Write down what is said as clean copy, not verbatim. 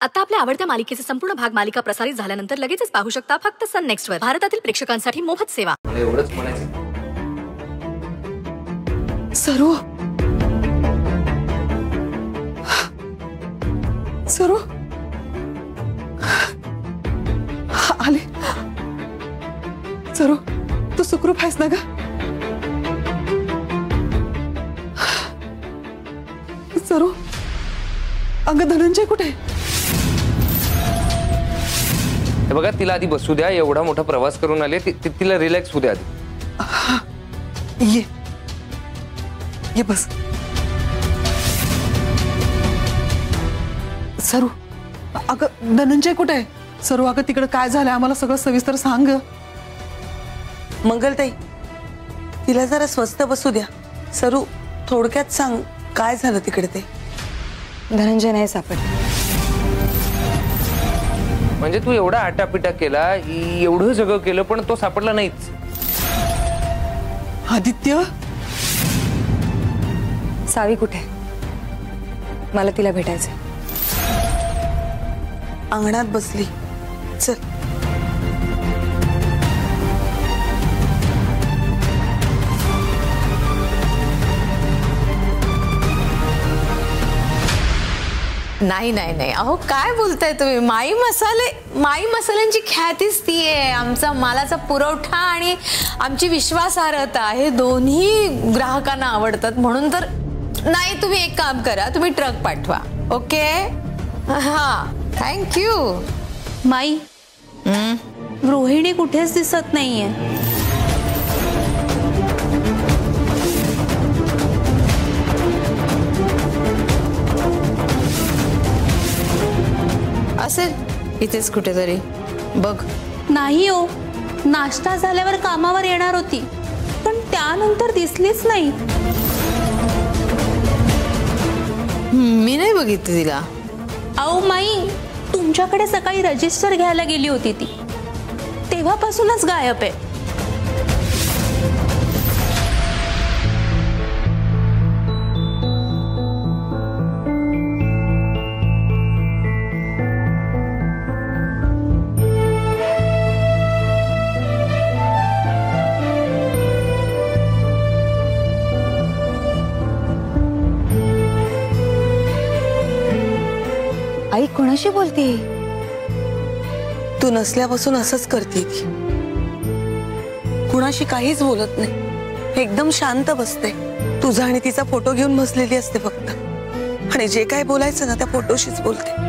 आता आपल्या आवडत्या मालिकेचे संपूर्ण भाग मालिका प्रसारित झाल्यानंतर लगेचच पाहू शकता फक्त सन नेक्स्ट वर. भारतातील प्रेक्षकांसाठी मोफत सेवा. मला एवढंच म्हणायचं. सरू सरू आले. सरू तू सुखरूप आहेस ना ग? सरू अगं धनंजय कुठे? हे बघा तिला आधी बसू द्या. एवढा मोठा प्रवास करून आले तिला रिलॅक्स होऊ द्या आधी. ये बस. सरू अगं धनंजय कुठे आहे? सरू अगं तिकडे काय झालंय आम्हाला सगळं सविस्तर सांग. मंगलताई तिला जरा स्वस्थ बसू द्या. सरू थोडक्यात सांग काय झालं तिकडे ते. धनंजय नाही सापडला. म्हणजे तू एवढा आटापिटा केला, एवढं सगळं केलं पण तो सापडला नाहीच. आदित्य सावी कुठे? मला तिला भेटायचंय. अंगणात बसली. चल. नाही नाही नाही, अहो काय बोलताय तुम्ही? माई मसाल्यांची ख्यातीच ती आहे. आमचा मालाचा पुरवठा आणि आमची विश्वासार्हता हे दोन्ही ग्राहकांना आवडतात. म्हणून तर नाही, तुम्ही एक काम करा, तुम्ही ट्रक पाठवा. ओके हा थँक्यू. माई रोहिणी कुठेच दिसत नाहीये. असेल इथेच कुठेतरी. बघ. नाही हो, नाश्ता झाल्यावर कामावर येणार होती पण त्यानंतर दिसलीच नाही. मी नाही बघितली तिला. अहो माई, तुमच्याकडे सकाळी रजिस्टर घ्यायला गेली होती ती, तेव्हापासूनच गायब आहे. आई कोणाशी बोलते? तू नसल्यापासून असंच करते ती. कुणाशी काहीच बोलत नाही, एकदम शांत बसते. तुझा आणि तिचा फोटो घेऊन बसलेली असते फक्त. आणि जे काय बोलायचं ना त्या फोटोशीच बोलते.